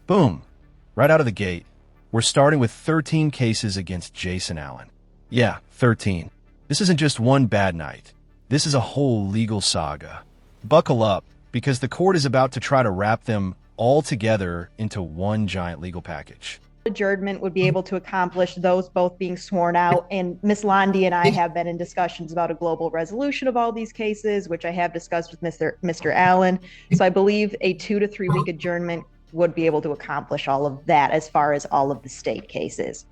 Boom. Right out of the gate, we're starting with 13 cases against Jason Allen. Yeah, 13. This isn't just one bad night. This is a whole legal saga. Buckle up, because the court is about to try to wrap them all together into one giant legal package. Adjournment would be able to accomplish those both being sworn out. And Ms. Londi and I have been in discussions about a global resolution of all these cases, which I have discussed with Mr. Allen. So I believe a 2 to 3 week adjournment would be able to accomplish all of that as far as all of the state cases.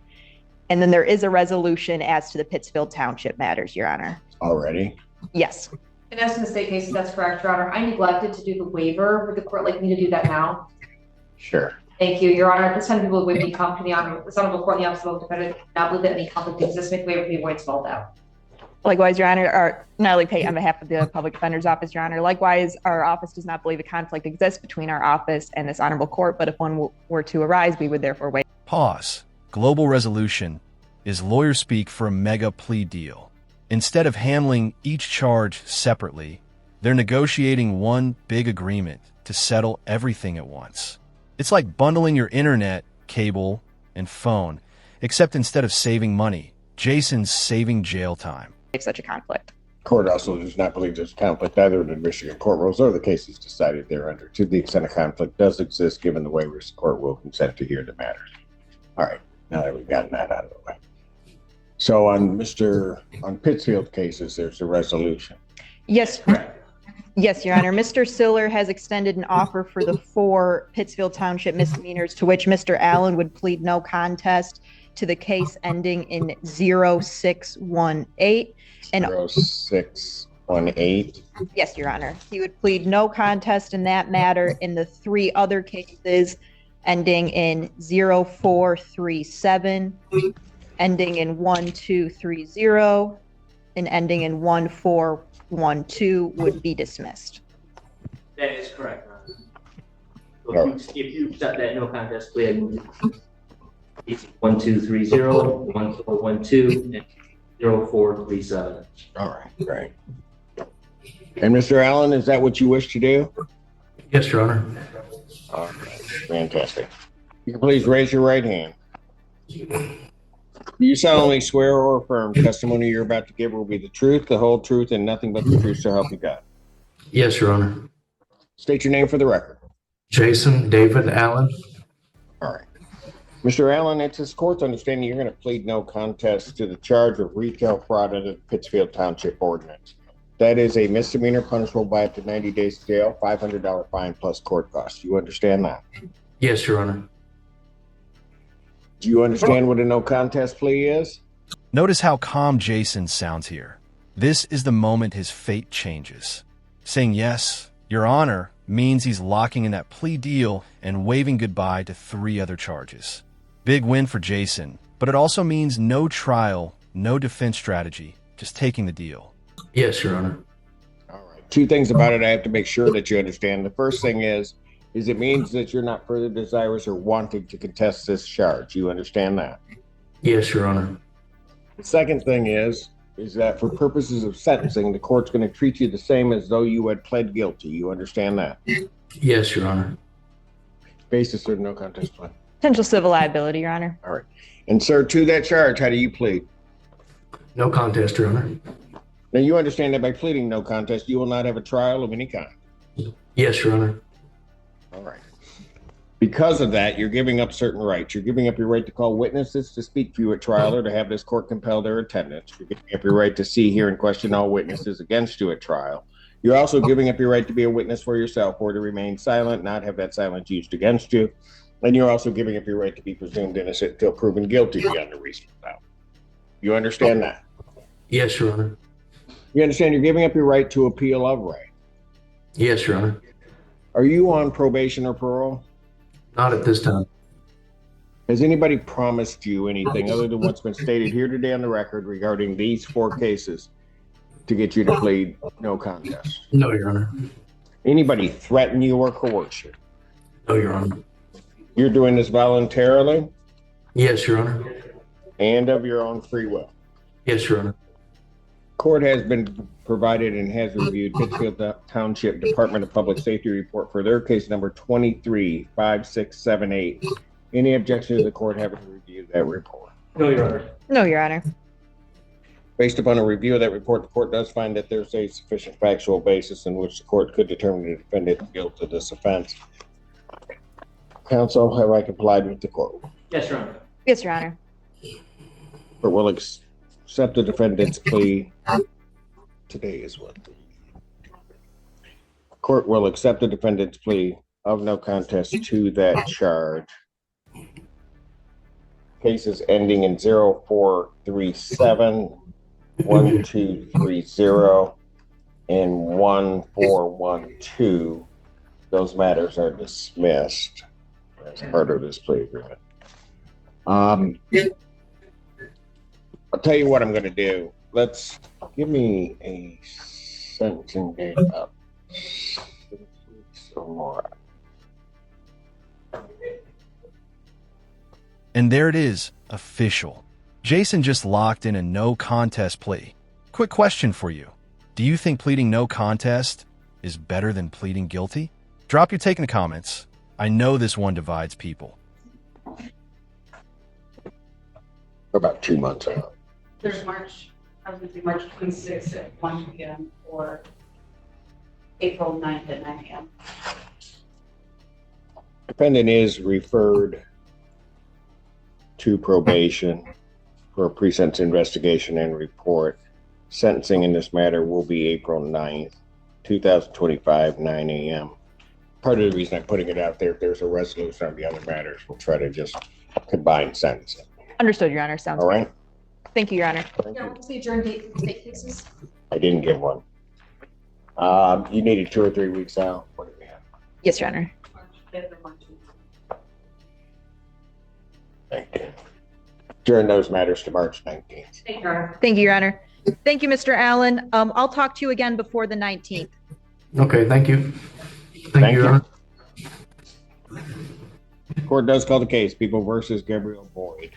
And then there is a resolution as to the Pittsfield Township matters, Your Honor. Already? Yes. And as to the state cases, that's correct, Your Honor. I neglected to do the waiver. Would the court like me to do that now? Sure. Thank you, Your Honor. At this time, people would be come to the honor. This honorable court in the office of the defendant not believe that any conflict exists. Make waiver for the avoidance of all doubt. Likewise, Your Honor, or Natalie Pate on behalf of the Public Defender's Office, Your Honor. Likewise, our office does not believe a conflict exists between our office and this honorable court, but if one were to arise, we would therefore waive. Pause. Global resolution is lawyer speak for a mega plea deal. Instead of handling each charge separately, they're negotiating one big agreement to settle everything at once. It's like bundling your internet, cable, and phone, except instead of saving money, Jason's saving jail time. Such a conflict. Court also does not believe there's a conflict either in the Michigan court rules or the cases decided thereunder. To the extent a conflict does exist, given the waivers, the court will consent to hear the matters. All right, now that we've gotten that out of the way. So on Pittsfield cases, there's a resolution. Yes. Yes, Your Honor. Mr. Siller has extended an offer for the 4 Pittsfield Township misdemeanors to which Mr. Allen would plead no contest to the case ending in 0618. And 0618. Yes, Your Honor. He would plead no contest in that matter in the 3 other cases ending in 0437, ending in 1230, and ending in 1412 would be dismissed. That is correct, Your Honor. So if you accept that no contest plea, it's 1230, 1412, and 0437. All right, great. And Mr. Allen, is that what you wish to do? Yes, Your Honor. All right, fantastic. You can please raise your right hand. Do you solemnly swear or affirm testimony you're about to give will be the truth, the whole truth, and nothing but the truth, so help you God? Yes, Your Honor. State your name for the record. Jason David Allen. All right. Mr. Allen, it's this court's understanding you're going to plead no contest to the charge of retail fraud under the Pittsfield Township Ordinance. That is a misdemeanor punishable by up to 90 days jail, $500 fine plus court costs. You understand that? Yes, Your Honor. Do you understand what a no contest plea is? Notice how calm Jason sounds here. This is the moment his fate changes. Saying yes, Your Honor, means he's locking in that plea deal and waving goodbye to 3 other charges. Big win for Jason, but it also means no trial, no defense strategy, just taking the deal. Yes, Your Honor. All right. 2 things about it I have to make sure that you understand. The first thing is it means that you're not further desirous or wanting to contest this charge. You understand that? Yes, Your Honor. The second thing is that for purposes of sentencing, the court's going to treat you the same as though you had pled guilty. You understand that? Yes, Your Honor. Basis or no contest plea? Potential civil liability, Your Honor. All right. And sir, to that charge, how do you plead? No contest, Your Honor. Now you understand that by pleading no contest, you will not have a trial of any kind. Yes, Your Honor. All right. Because of that, you're giving up certain rights. You're giving up your right to call witnesses to speak for you at trial or to have this court compel their attendance. You're giving up your right to see, hear, and question all witnesses against you at trial. You're also giving up your right to be a witness for yourself or to remain silent, not have that silence used against you. And you're also giving up your right to be presumed innocent until proven guilty beyond a reasonable doubt. You understand that? Yes, Your Honor. You understand you're giving up your right to appeal of right. Yes, Your Honor. Are you on probation or parole? Not at this time. Has anybody promised you anything other than what's been stated here today on the record regarding these 4 cases to get you to plead no contest? No, Your Honor. Anybody threaten you or coerce you? No, Your Honor. You're doing this voluntarily Yes, Your Honor. and of your own free will. Yes, Your Honor. Court has been provided and has reviewed Pittsfield Township Department of Public Safety report for their case number 235678. Any objection to the court having reviewed that report? No, Your Honor. No, Your Honor. Based upon a review of that report, the court does find that there's a sufficient factual basis in which the court could determine the defendant's guilt of this offense. Counsel, have I complied with the court? Yes, Your Honor. Yes, Your Honor. But will accept the defendant's plea. Today is what? Court will accept the defendant's plea of no contest to that charge. Cases ending in 0437, 1230, and 1412. Those matters are dismissed as part of this plea agreement. I'll tell you what I'm going to do. Let's give me a sentencing date up. 6 weeks or more. And there it is, official. Jason just locked in a no contest plea. Quick question for you. Do you think pleading no contest is better than pleading guilty? Drop your take in the comments. I know this one divides people. About 2 months out. There's March 26th at 1 p.m. or April 9th at 9 a.m. Defendant is referred to probation for a pre-sentence investigation and report. Sentencing in this matter will be April 9th, 2025, 9 a.m. Part of the reason I'm putting it out there, if there's a resolution on the other matters, we'll try to just combine sentencing. Understood, Your Honor. Sounds All good. right? Thank you, Your Honor. Thank Yeah, you. what's the adjourned date for state cases? I didn't get one. You needed 2 or 3 weeks out. What do we have? Yes, Your Honor. March 5th or March 8th. Thank you. Adjourn those matters to March 19th. Thank you, Your Honor. Thank you, Your Honor. Thank you, Mr. Allen. I'll talk to you again before the 19th. Okay, thank you. Thank Your you. Honor. Court does call the case, People versus Gabrielle Boyd.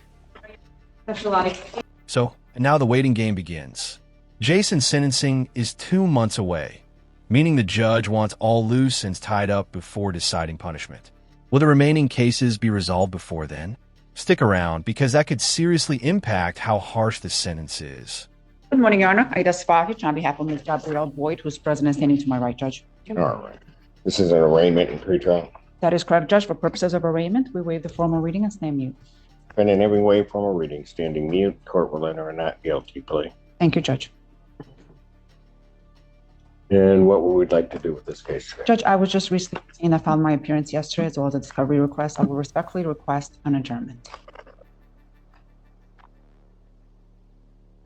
Special audit. So, and now the waiting game begins. Jason's sentencing is 2 months away, meaning the judge wants all loose ends tied up before deciding punishment. Will the remaining cases be resolved before then? Stick around, because that could seriously impact how harsh the sentence is. Good morning, Your Honor. Ida Sparkich on behalf of Ms. Gabrielle Boyd, who's present and standing to my right, Judge. All right. This is an arraignment and pretrial. That is correct, Judge. For purposes of arraignment, we waive the formal reading and stand mute. Defendant having waived formal reading, standing mute, court will enter a not guilty plea. Thank you, Judge. And what would we like to do with this case today? Judge, I was just recently saying I filed my appearance yesterday as well as a discovery request. I will respectfully request an adjournment.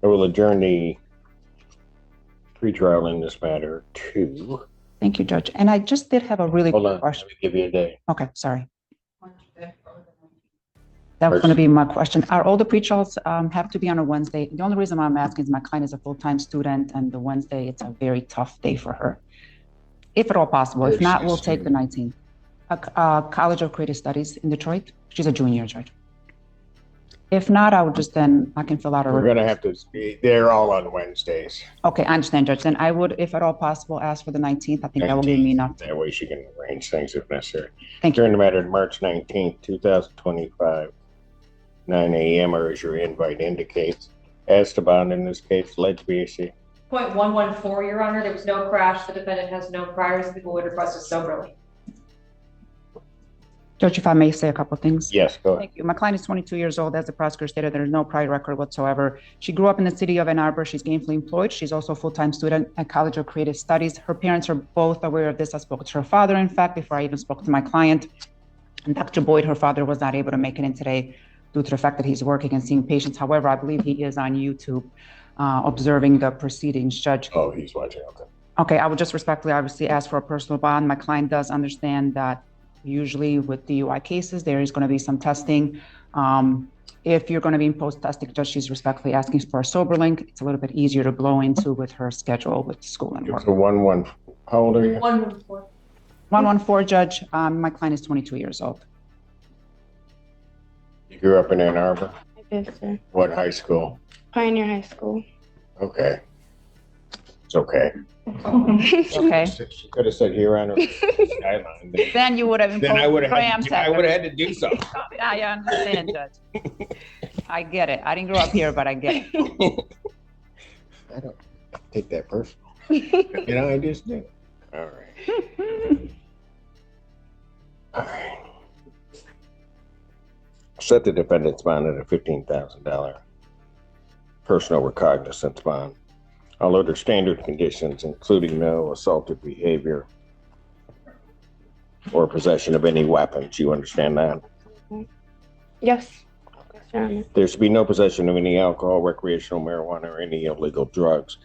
I will adjourn the pretrial in this matter to, Thank you, Judge. And I just did have a really hold quick on, let question. me give you a day. Okay, sorry. March 5th or the 19th. That was going to be my question. Are all the pretrials have to be on a Wednesday? The only reason why I'm asking is my client is a full-time student, and the Wednesday, it's a very tough day for her. If at all possible. If not, we'll take the 19th. College of Creative Studies in Detroit. She's a junior, Judge. If not, I can fill out a. We're gonna have to, they're all on Wednesdays. Okay, I understand, Judge. Then I would, if at all possible, ask for the 19th. I think that will give me enough. That way she can arrange things if necessary. Thank you. Adjourn the matter to March 19th, 2025, 9 a.m. or as your invite indicates. Esteban in this case, alleged BAC. .114, Your Honor. There was no crash. The defendant has no priors. People would request a Soberlink. Judge, if I may say a couple of things. Yes, go ahead. Thank you. My client is 22 years old. As the prosecutor stated, there is no prior record whatsoever. She grew up in the city of Ann Arbor. She's gainfully employed. She's also a full-time student at College of Creative Studies. Her parents are both aware of this. I spoke to her father, in fact, before I even spoke to my client. And Dr. Boyd, her father, was not able to make it in today due to the fact that he's working and seeing patients. However, I believe he is on YouTube observing the proceedings, Judge. Oh, he's watching, okay. Okay, I would just respectfully, obviously, ask for a personal bond. My client does understand that usually with DUI cases, there is going to be some testing. If you're going to be in post-testing, Judge, she's respectfully asking for a Soberlink. It's a little bit easier to blow into with her schedule with school and work. So 1-1, how old are you? 114. 114, Judge. My client is 22 years old. You grew up in Ann Arbor? Yes, sir. What high school? Pioneer High School. Okay. It's okay. Okay. She could have said here on her skyline. Then you would have Then I would imposed have grams. had to do something. I understand, Judge. I get it. I didn't grow up here, but I get it. I don't take that personal. You know, I just do. All right. All right. Set the defendant's bond at a $15,000 personal recognizance bond. All other standard conditions, including no assaultive behavior or possession of any weapons. You understand that? Yes. Yes, Your Honor. There should be no possession of any alcohol, recreational marijuana, or any illegal drugs.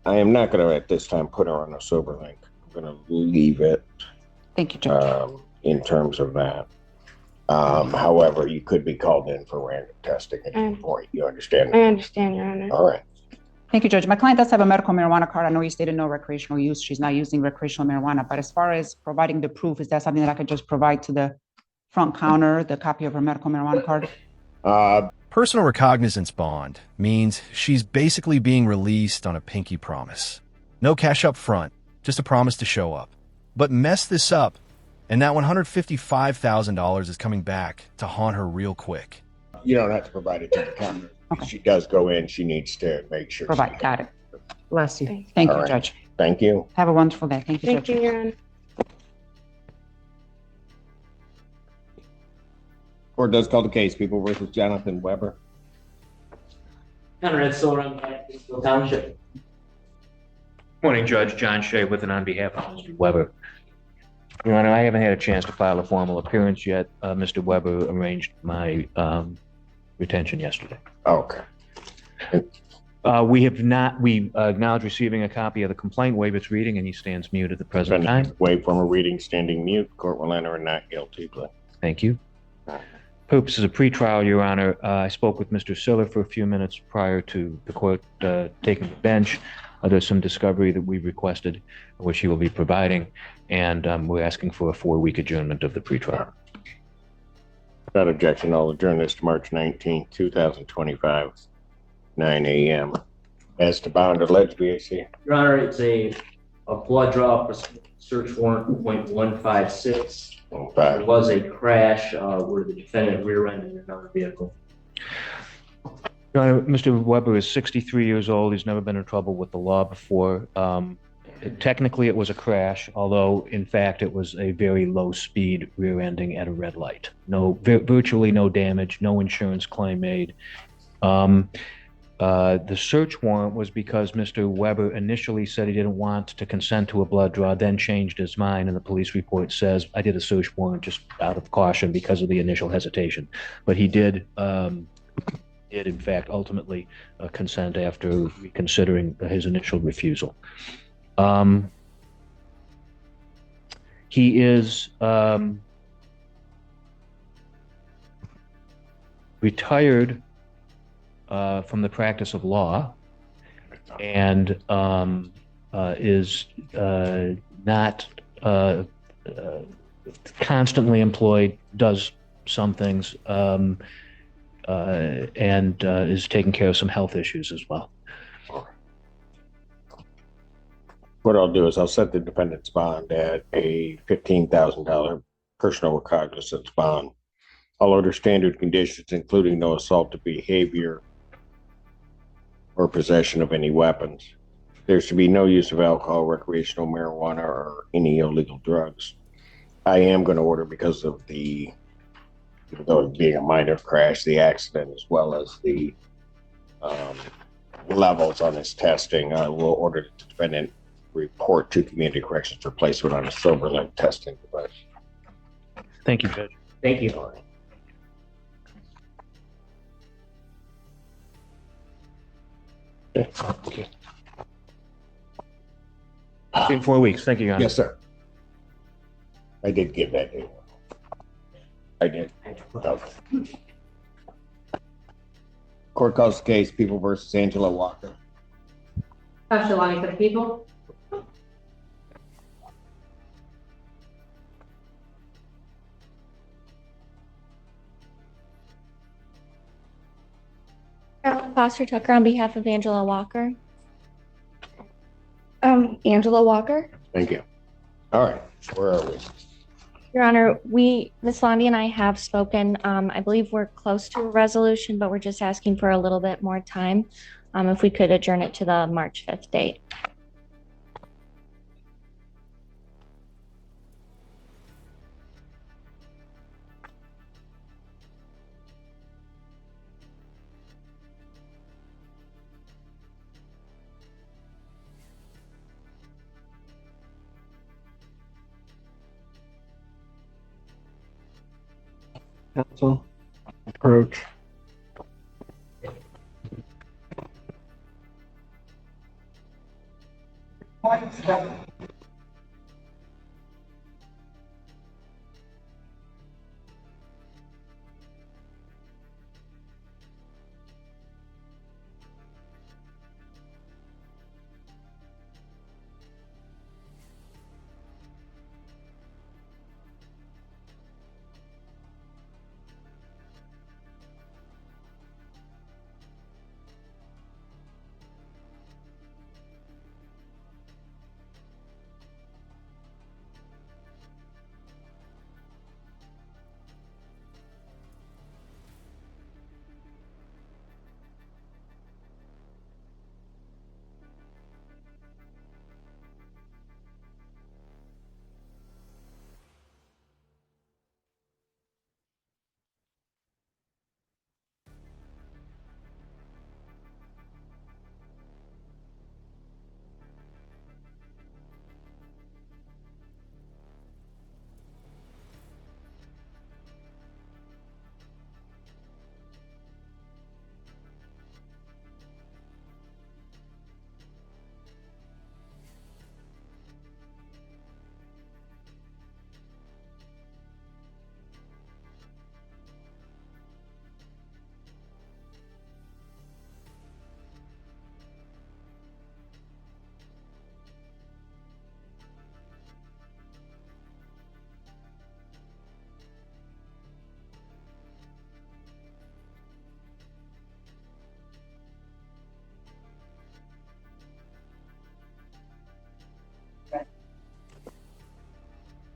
I am not going to, at this time, put her on a Soberlink. I'm going to leave it Thank you, Judge. in terms of that. However, you could be called in for random testing at any point. You understand? I understand, Your Honor. All right. Thank you, Judge. My client does have a medical marijuana card. I know you stated no recreational use. She's not using recreational marijuana, but as far as providing the proof, is that something that I could just provide to the front counter, the copy of her medical marijuana card? Personal recognizance bond means she's basically being released on a pinky promise. No cash up front, just a promise to show up. But mess this up, and that $155,000 is coming back to haunt her real quick. You don't have to provide it to the counter. Okay. She does go in. She needs to make sure. Provide. Got it. Bless you. Thank All you, right. Judge. Thank you. Have a wonderful day. Thank you, Thank Judge. you, Your Honor. Court does call the case. People versus Jonathan Weber. Counter Ed Sorum, Blackfield Township. Morning, Judge. John Shea with and on behalf of Mr. Weber. Your Honor, I haven't had a chance to file a formal appearance yet. Mr. Weber arranged my retention yesterday. Okay. We acknowledge receiving a copy of the complaint, waive its reading, and he stands mute at the present time. Waive from a reading, standing mute. Court will enter a not guilty plea. Thank you. Purposes of pretrial, Your Honor, I spoke with Mr. Siller for a few minutes prior to the court taking the bench. There's some discovery that we requested, which he will be providing, and we're asking for a 4-week adjournment of the pretrial. Without objection, I'll adjourn this to March 19, 2025, 9 a.m. As to bond alleged BAC. Your Honor, it's a blood draw search warrant .156. There was a crash where the defendant rear-ended another vehicle. Your Honor, Mr. Weber is 63 years old. He's never been in trouble with the law before. Technically, it was a crash, although, in fact, it was a very low-speed rear-ending at a red light. Virtually no damage, no insurance claim made. The search warrant was because Mr. Weber initially said he didn't want to consent to a blood draw, then changed his mind, and the police report says, I did a search warrant just out of caution because of the initial hesitation. But he did in fact, ultimately consent after reconsidering his initial refusal. He is retired from the practice of law and is not constantly employed, does some things, and is taking care of some health issues as well. What I'll do is I'll set the defendant's bond at a $15,000 personal recognizance bond. All other standard conditions, including no assaultive behavior or possession of any weapons. There should be no use of alcohol, recreational marijuana, or any illegal drugs. I am going to order, because of the, though it being a minor crash, the accident, as well as the levels on his testing, I will order the defendant report to community corrections for placement on a Soberlink testing device. Thank you, Judge. Thank you. Okay. In 4 weeks. Thank you, Your Honor. Yes, sir. I did give that to you. I did. Okay. Court calls the case, People versus Angela Walker. Pastor Lonnie for the people. Foster Tucker on behalf of Angela Walker. Angela Walker. Thank you. All right, where are we? Your Honor, Ms. Londy and I have spoken. I believe we're close to a resolution, but we're just asking for a little bit more time. If we could adjourn it to the March 5th date. Council approach.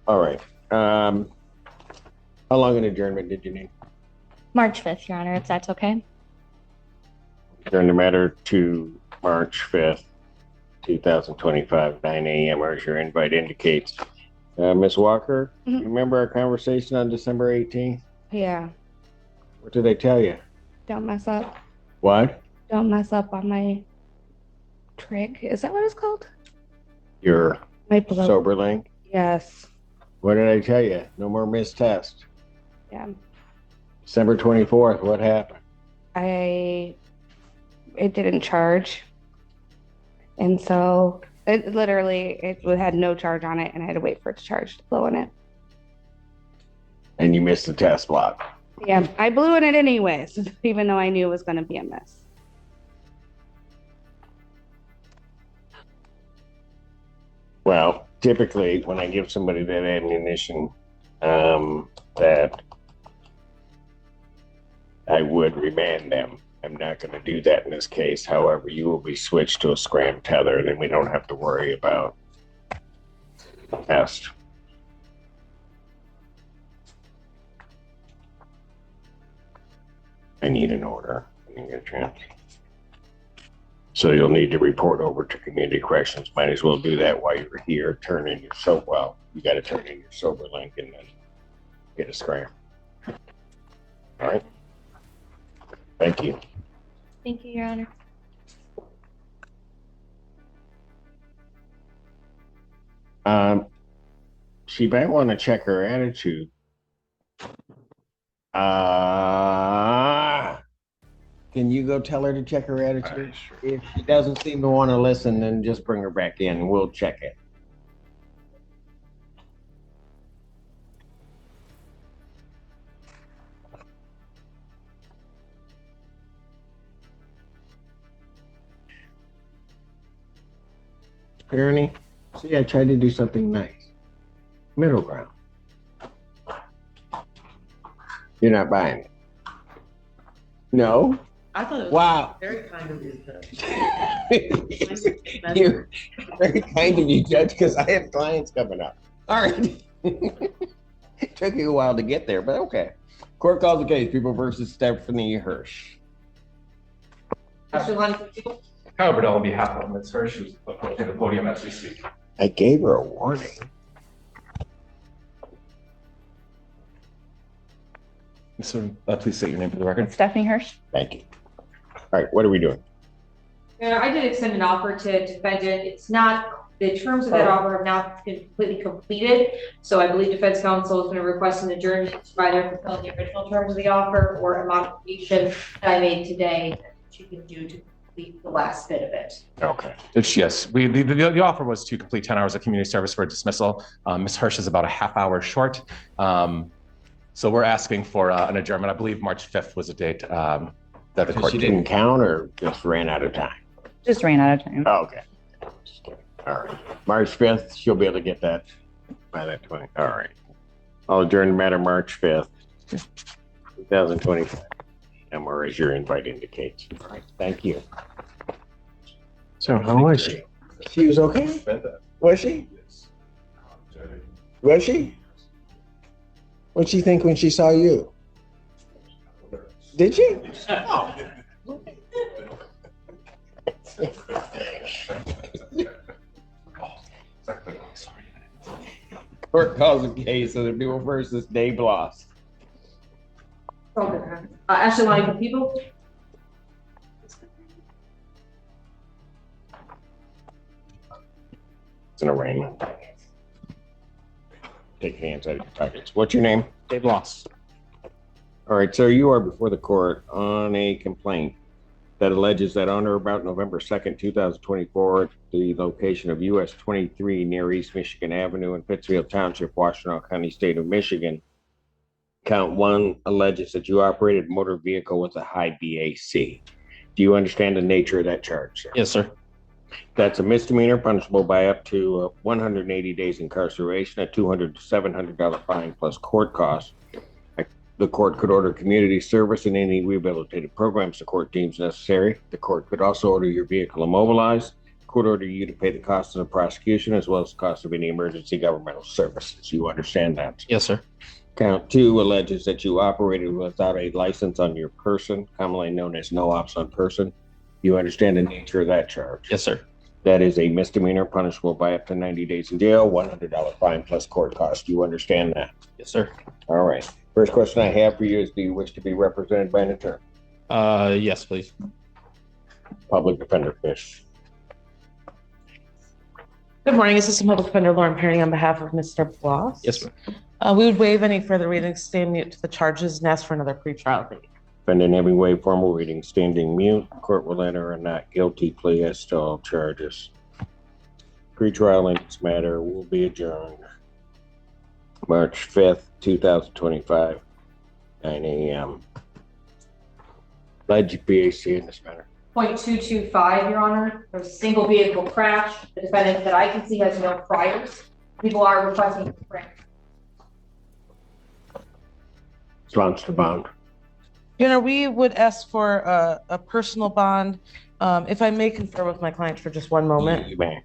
All right. How long an adjournment did you need? March 5th, Your Honor, if that's okay. Adjourn the matter to March 5th, 2025, 9 a.m. or as your invite indicates. Ms. Walker, you remember our conversation on December 18th? Yeah. What did they tell you? Don't mess up. What? Don't mess up on my trig. Is that what it's called? Your My blow. Soberlink? Yes. What did I tell you? No more missed tests. Yeah. December 24th, what happened? It didn't charge. And so it had no charge on it and I had to wait for it to charge to blow in it. And you missed the test block. Yeah, I blew in it anyways, even though I knew it was going to be a miss. Well, typically when I give somebody that ammunition, that I would remand them. I'm not going to do that in this case. However, you will be switched to a SCRAM tether, then we don't have to worry about test. I need an order. I need a chance. So you'll need to report over to community corrections. Might as well do that while you're here. Turn in your you got to turn in your Soberlink and then get a SCRAM. All right. Thank you. Thank you, Your Honor. She might want to check her attitude. Can you go tell her to check her attitude? Sure. If she doesn't seem to want to listen, then just bring her back in and we'll check it. Ernie, see, I tried to do something nice. Middle ground. You're not buying it? No? I thought it was Wow. very kind of you, Judge. You're very kind of you, Judge, because I have clients coming up. All right. It took you a while to get there, but okay. Court calls the case, People versus Stephanie Hirsh. Ashton Eler, for people. Gabrielle on behalf of Ms. Hirsh, who's approaching the podium as we speak. I gave her a warning. Please state your name for the record. Stephanie Hirsh. Thank you. All right, what are we doing? I did extend an offer to defendant. It's not, the terms of that offer have not been completely completed. So I believe defense counsel is going to request an adjournment to either fulfill the original terms of the offer or a modification that I made today that she can do to complete the last bit of it. Okay. Yes, the offer was to complete 10 hours of community service for dismissal. Ms. Hirsh is about a half hour short. So we're asking for an adjournment. I believe March 5th was the date that the court Didn't count or just ran out of time? Just ran out of time. Oh, okay. Just kidding. All right. March 5th, she'll be able to get that by that point. All right. I'll adjourn the matter March 5th, 2025. And where as your invite indicates. All right. Thank you. So how was she? She was okay? Was she? Was she? What'd she think when she saw you? Did she? Oh. Court calls the case of the People versus Bloss. Ashton Eler, for people. It's an arraignment. Take hands out of your pockets. What's your name? Dave Bloss. All right, sir, you are before the court on a complaint that alleges that on or about November 2nd, 2024, the location of US 23 near East Michigan Avenue in Pittsfield Township, Washtenaw County, State of Michigan, count one alleges that you operated a motor vehicle with a high BAC. Do you understand the nature of that charge, sir? Yes, sir. That's a misdemeanor punishable by up to 180 days incarceration, a $200 to $700 fine plus court costs. The court could order community service and any rehabilitative programs the court deems necessary. The court could also order your vehicle immobilized. Court order you to pay the cost of the prosecution as well as the cost of any emergency governmental services. You understand that? Yes, sir. Count two alleges that you operated without a license on your person, commonly known as no ops on person. You understand the nature of that charge? Yes, sir. That is a misdemeanor punishable by up to 90 days in jail, $100 fine plus court cost. You understand that? Yes, sir. All right. First question I have for you is, do you wish to be represented by an attorney? Yes, please. Public Defender Fish. Good morning, Assistant Public Defender Lauren Perry on behalf of Mr. Bloss. Yes, ma'am. We would waive any further reading, stand mute to the charges, and ask for another pretrial date. Defendant having waived formal reading, standing mute. Court will enter a not guilty plea as to all charges. Pretrial in this matter will be adjourned March 5th, 2025, 9 a.m. Pledge BAC in this matter. .225, Your Honor. There's a single vehicle crash. The defendant that I can see has no priors. People are requesting a SCRAM. Response to bond. Your Honor, we would ask for a personal bond. If I may confer with my client for just one moment. You may.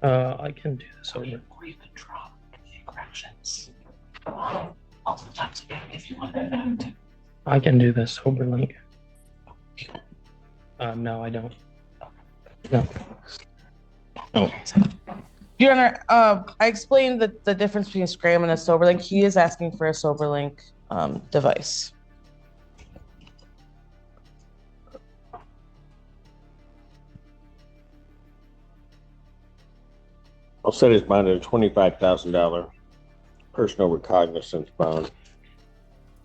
I can do this over. Or you could drop the corrections. Multiple times again if you want to. I can do this Soberlink. No, I don't. No. Oh. Your Honor, I explained the difference between SCRAM and a Soberlink. He is asking for a Soberlink device. I'll set his bond at a $25,000 personal recognizance bond.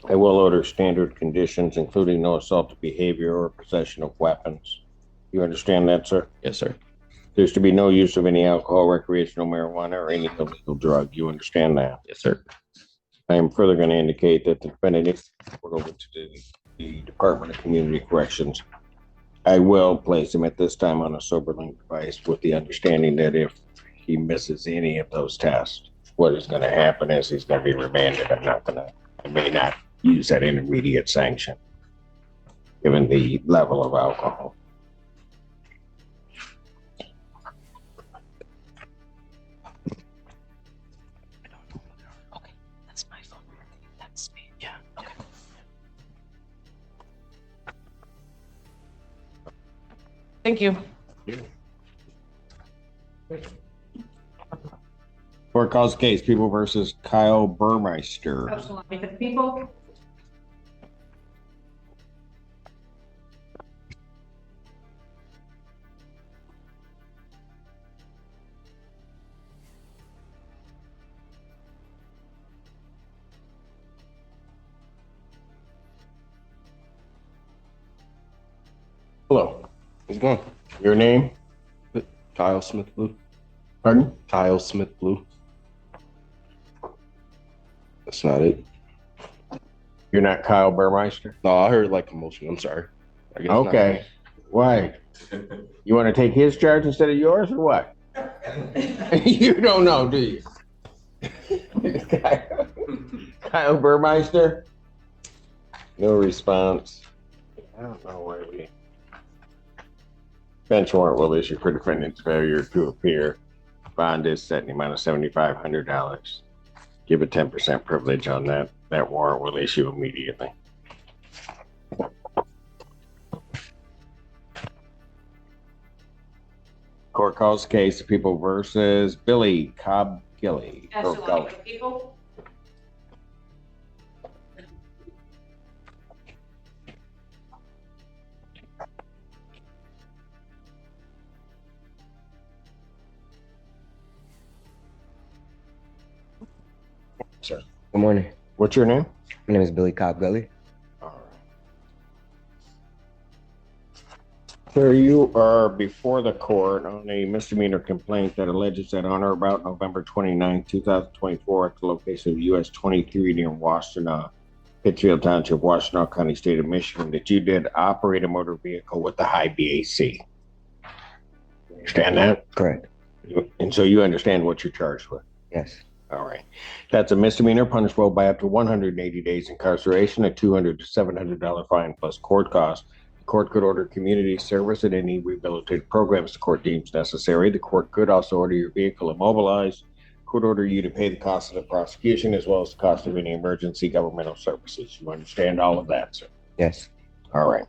I will order standard conditions, including no assaultive behavior or possession of weapons. You understand that, sir? Yes, sir. There's to be no use of any alcohol, recreational marijuana, or any illegal drug. You understand that? Yes, sir. I am further going to indicate that the defendant is referred over to the Department of Community Corrections. I will place him at this time on a Soberlink device with the understanding that if he misses any of those tests, what is going to happen is he's going to be remanded. I may not use that intermediate sanction, given the level of alcohol. Okay, that's my phone. That's me. Yeah. Okay. Thank you. Court calls case People versus Kyle Burmeister. Absolutely. For the people. Hello. How's it going? Your name? Kyle Smith Blue. Pardon? Kyle Smith Blue. That's not it. You're not Kyle Burmeister? No, I heard like commotion. I'm sorry. I guess okay. Why? You want to take his charge instead of yours or what? You don't know, do you? Kyle Burmeister? No response. I don't know why we... Bench warrant will issue for defendant's failure to appear. Bond is set in the amount of $7,500. Give a 10% privilege on that. That warrant will issue immediately. Court calls case People versus Billy Cobilly. Ashton Eler. For the people. Sir. Good morning. What's your name? My name is Billy Cobilly. All right. Sir, you are before the court on a misdemeanor complaint that alleges that on or about November 29, 2024, at the location of US 23 near Washtenaw, Pittsfield Township, Washtenaw County, State of Michigan, that you did operate a motor vehicle with a high BAC. Understand that? Correct. And so you understand what you're charged with? Yes. All right. That's a misdemeanor punishable by up to 180 days incarceration, a $200 to $700 fine plus court costs. The court could order community service at any rehabilitative programs the court deems necessary. The court could also order your vehicle immobilized. Could order you to pay the cost of the prosecution as well as the cost of any emergency governmental services. You understand all of that, sir? Yes. All right.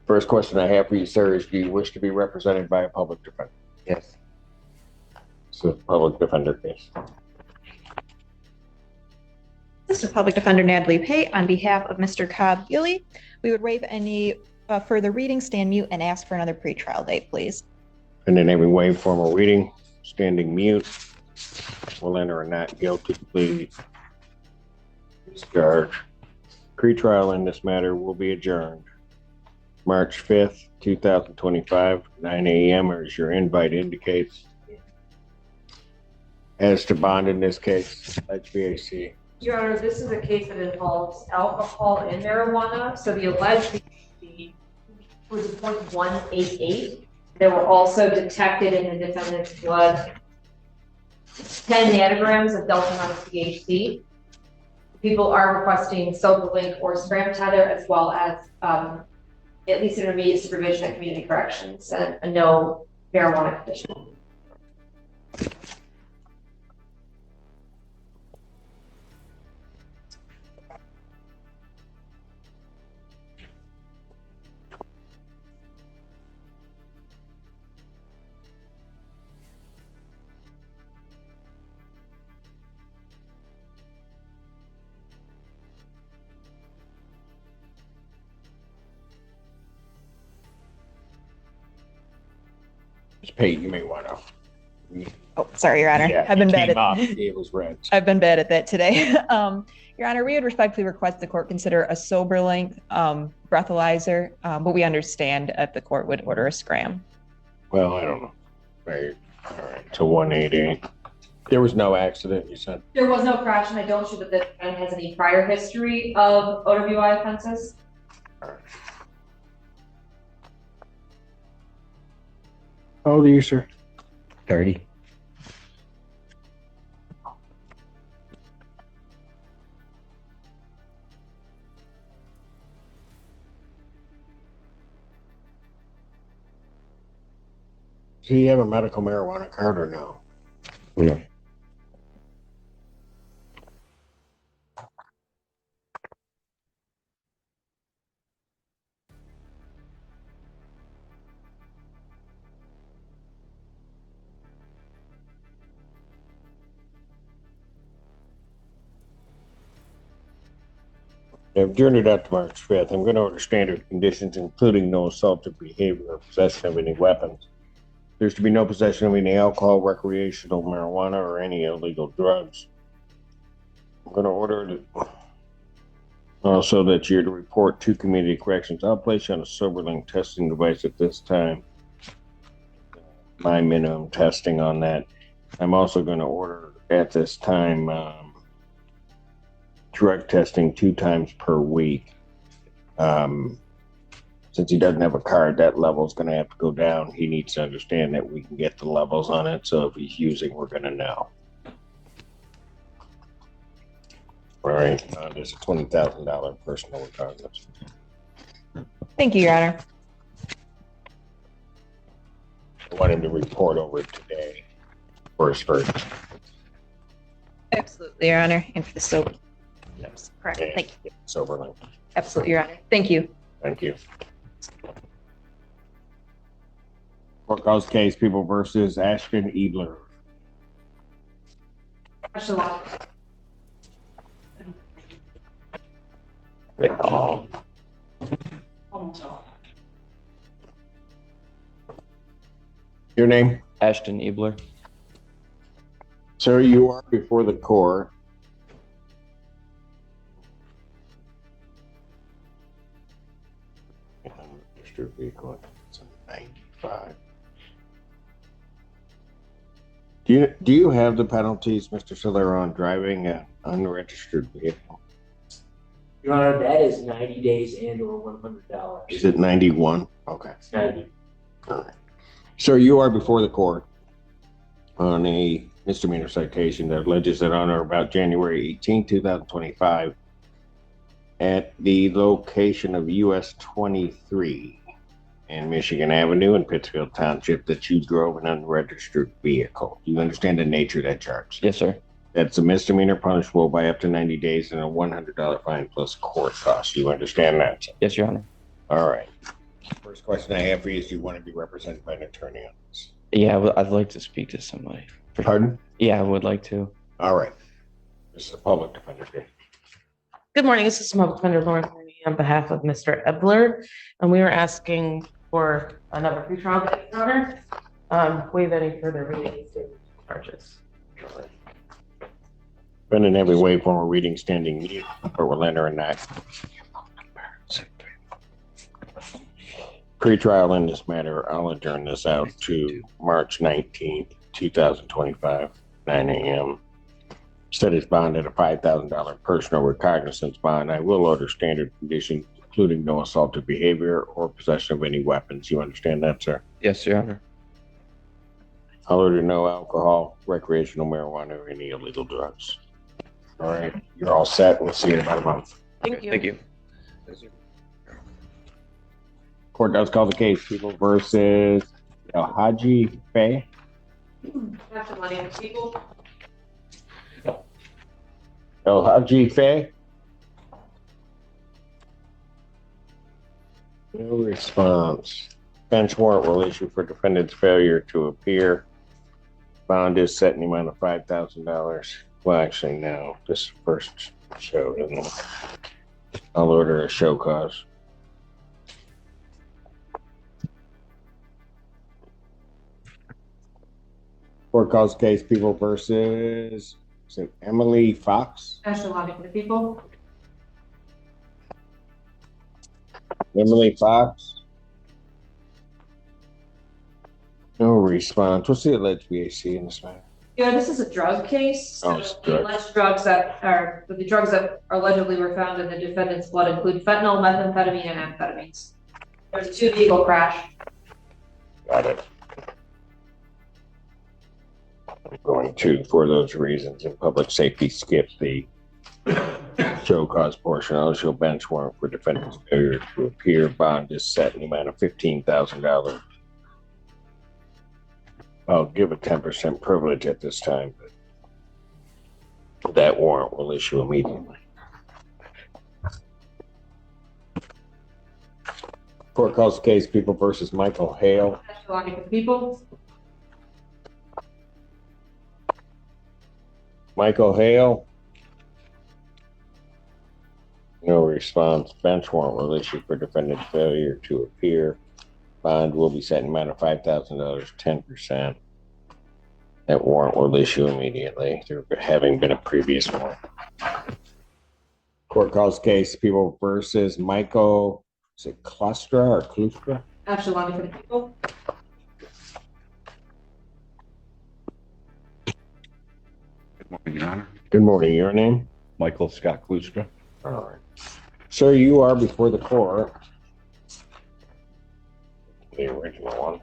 First question I have for you, sir, is do you wish to be represented by a public defender? Yes. So public defender case. Mr. Public Defender Natalie Pate, on behalf of Mr. Cobilly, we would waive any further reading, stand mute, and ask for another pretrial date, please. And then having waived formal reading, standing mute, will enter a not guilty plea. Discharge. Pretrial in this matter will be adjourned. March 5th, 2025, 9 a.m. as your invite indicates. As to bond in this case, HVAC. Your Honor, this is a case that involves alcohol and marijuana. So the alleged was 0.188. They were also detected in the defendant's blood 10 nanograms of delta-9 THC. People are requesting Soberlink or SCRAM tether, as well as at least intermediate supervision at community corrections and a no marijuana condition. Pete, you may want to. Oh, sorry, Your Honor. Yeah, I've been bad came at up, it was red. I've been bad at that today. Your Honor, we would respectfully request the court consider a Soberlink breathalyzer, but we understand if the court would order a SCRAM. Well, I don't know. Right. All right. So 188. There was no accident, you said? There was no crash, and I don't show that the defendant has any prior history of OWI offenses. How old are you, sir? 30. Do you have a medical marijuana card or no? No. I've adjourned it out to March 5th. I'm going to order standard conditions, including no assaultive behavior or possession of any weapons. There's to be no possession of any alcohol, recreational marijuana, or any illegal drugs. I'm going to order it also that you're to report to community corrections. I'll place you on a Soberlink testing device at this time. My minimum testing on that. I'm also going to order at this time drug testing 2 times per week. Since he doesn't have a card, that level is going to have to go down. He needs to understand that we can get the levels on it. So if he's using, we're going to know. All right. There's a $20,000 personal regardless. Thank you, Your Honor. I want him to report over it today. First. Absolutely, Your Honor. And for the sober. Yes, correct. Yeah. Thank you. Soberlink. Absolutely, Your Honor. Thank you. Thank you. Court calls case People versus Ashton Eler. Your name? Ashton Eler. Sir, you are before the court. Registered vehicle. It's a 95. Do you have the penalties, Mr. Siller, on driving an unregistered vehicle? Your Honor, that is 90 days and or $100. Is it 91? Okay. It's 90. All right. Sir, you are before the court on a misdemeanor citation that alleges that on or about January 18, 2025, at the location of US 23 and Michigan Avenue in Pittsfield Township, that you drove an unregistered vehicle. Do you understand the nature of that charge? Yes, sir. That's a misdemeanor punishable by up to 90 days and a $100 fine plus court costs. You understand that? Yes, Your Honor. All right. First question I have for you is, do you want to be represented by an attorney on this? Yeah, I'd like to speak to somebody. Pardon? Yeah, I would like to. All right. This is a public defender. Good morning. This is Public Defender Lauren Kearney on behalf of Mr. Eler, and we are asking for another pretrial date, Your Honor. Waive any further related charges. Defendant having waived formal reading standing mute, or will enter a act. Pretrial in this matter, I'll adjourn this out to March 19th, 2025, 9 a.m. Set his bond at a $5,000 personal recognizance bond. I will order standard conditions, including no assaultive behavior or possession of any weapons. You understand that, sir? Yes, Your Honor. I'll order no alcohol, recreational marijuana, or any illegal drugs. All right, you're all set. We'll see you in about a month. Thank you. Thank you. Court does call the case. People versus Haji Faye. That's the money of the people. Haji Faye. No response. Bench warrant will issue for defendant's failure to appear. Bond is set in the amount of $5,000. Well, actually, no. This is first show, isn't it? I'll order a show cause. Court calls case People versus, is it Emily Fox? That's the money for the people. Emily Fox. No response. What's the alleged BAC in this matter? Yeah, this is a drug case. So Oh, it's the alleged drugs that are allegedly were found in the defendant's blood include fentanyl, methamphetamine, and amphetamines. There's a 2-vehicle crash. Got it. I'm going to, for those reasons, in public safety, skip the show cause portion. I'll show bench warrant for defendant's failure to appear. Bond is set in the amount of $15,000. I'll give a 10% privilege at this time, but that warrant will issue immediately. Court calls the case People versus Michael Hale. People. Michael Hale. No response. Bench warrant will issue for defendant's failure to appear. Bond will be set in amount of $5,000, 10%. That warrant will issue immediately, there having been a previous warrant. Court calls case People versus Michael, is it Clustra or Clustra? Ashton Eler for the people. Good morning, Your Honor. Good morning. Your name? Michael Scott Klustra. All right. Sir, you are before the court. The original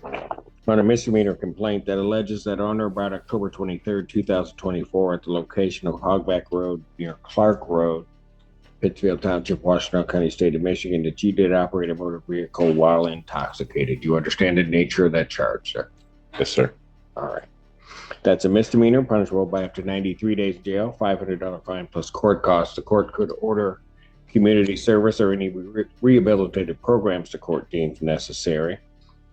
one. On a misdemeanor complaint that alleges that on or about October 23rd, 2024, at the location of Hogback Road near Clark Road, Pittsfield Township, Washington County, State of Michigan, that you did operate a motor vehicle while intoxicated. You understand the nature of that charge, sir? Yes, sir. All right. That's a misdemeanor, punishable by up to 93 days jail, $500 fine plus court costs. The court could order community service or any rehabilitative programs the court deems necessary.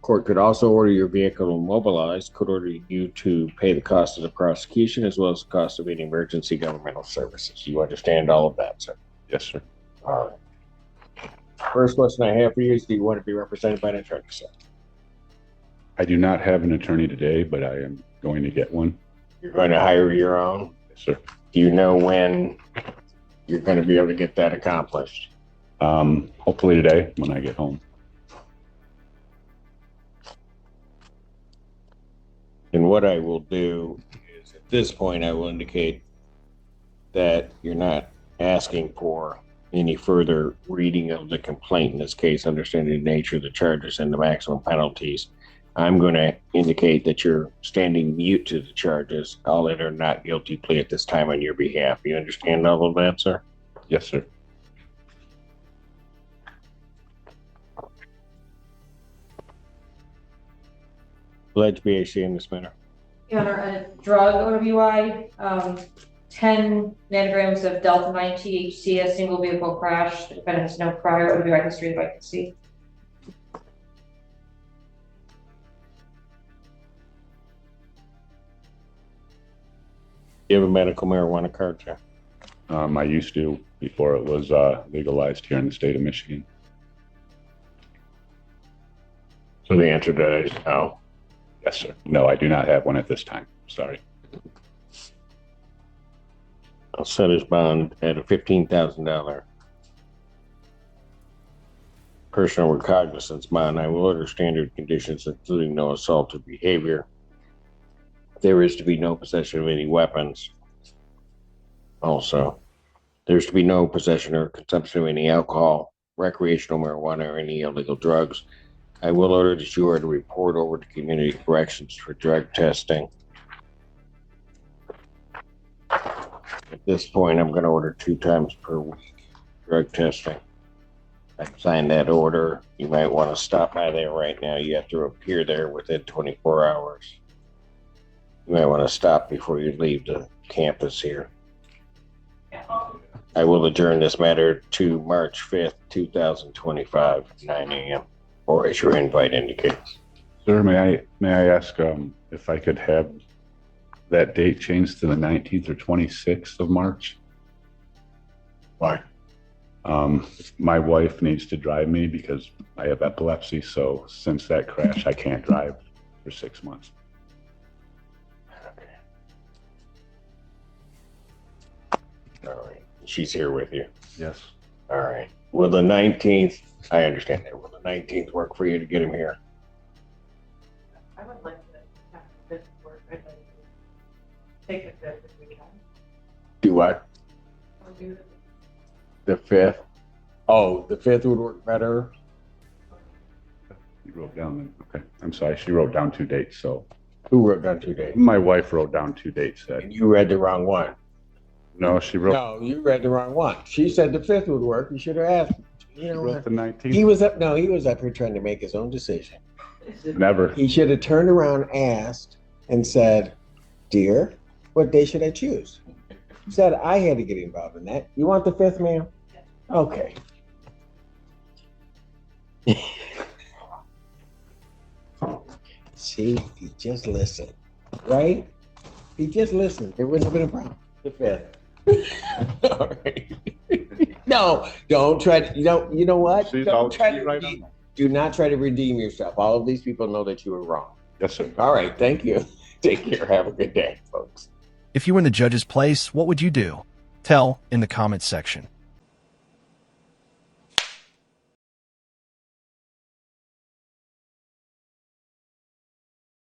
Court could also order your vehicle immobilized, could order you to pay the cost of the prosecution as well as the cost of any emergency governmental services. You understand all of that, sir? Yes, sir. All right. First question I have for you is, do you want to be represented by an attorney, sir? I do not have an attorney today, but I am going to get one. You're going to hire your own? Yes, sir. Do you know when you're going to be able to get that accomplished? Hopefully today when I get home. And what I will do is, at this point, I will indicate that you're not asking for any further reading of the complaint in this case, understanding the nature of the charges and the maximum penalties. I'm going to indicate that you're standing mute to the charges. I'll enter not guilty plea at this time on your behalf. You understand all of that, sir? Yes, sir. Alleged BAC in this matter. Your Honor, a drug OWI, 10 nanograms of delta-9 THC, a single vehicle crash. The defendant has no prior OWI history that I can see. You have a medical marijuana card, sir? I used to before it was legalized here in the state of Michigan. So the answer to that is no. Yes, sir. No, I do not have one at this time. Sorry. I'll set his bond at a $15,000 personal recognizance bond. I will order standard conditions, including no assaultive behavior. There is to be no possession of any weapons. Also, there's to be no possession or consumption of any alcohol, recreational marijuana, or any illegal drugs. I will order that you are to report over to community corrections for drug testing. At this point, I'm going to order 2 times per week drug testing. I signed that order. You might want to stop by there right now. You have to appear there within 24 hours. You might want to stop before you leave the campus here. I will adjourn this matter to March 5th, 2025, 9 a.m. or as your invite indicates. Sir, may I ask if I could have that date changed to the 19th or 26th of March? Why? My wife needs to drive me because I have epilepsy. So since that crash, I can't drive for 6 months. All right. She's here with you. Yes. All right. Will the 19th, I understand that. Will the 19th work for you to get him here? I would like to have this work. take the fifth if we can. Do what? Or do The 5th? Oh, the 5th would work better. You wrote down, okay, I'm sorry, she wrote down 2 dates, so. Who wrote down 2 dates? My wife wrote down 2 dates that, And you read the wrong one. no, she wrote, No, you read the wrong one. She said the 5th would work. You should have asked. You she know wrote what? the 19th. He was up here trying to make his own decision. Never. He should have turned around, asked, and said, "Dear, what day should I choose?" Said I had to get involved in that. You want the 5th, ma'am? Okay. See, if he just listened, right? If he just listened, it wouldn't have been a problem. The 5th. All right. No, don't try to, you know what? She's Don't try to right redeem, on. do not try to redeem yourself. All of these people know that you were wrong. Yes, sir. All right, thank you. Take care. Have a good day, folks. If you were in the judge's place, what would you do? Tell in the comments section.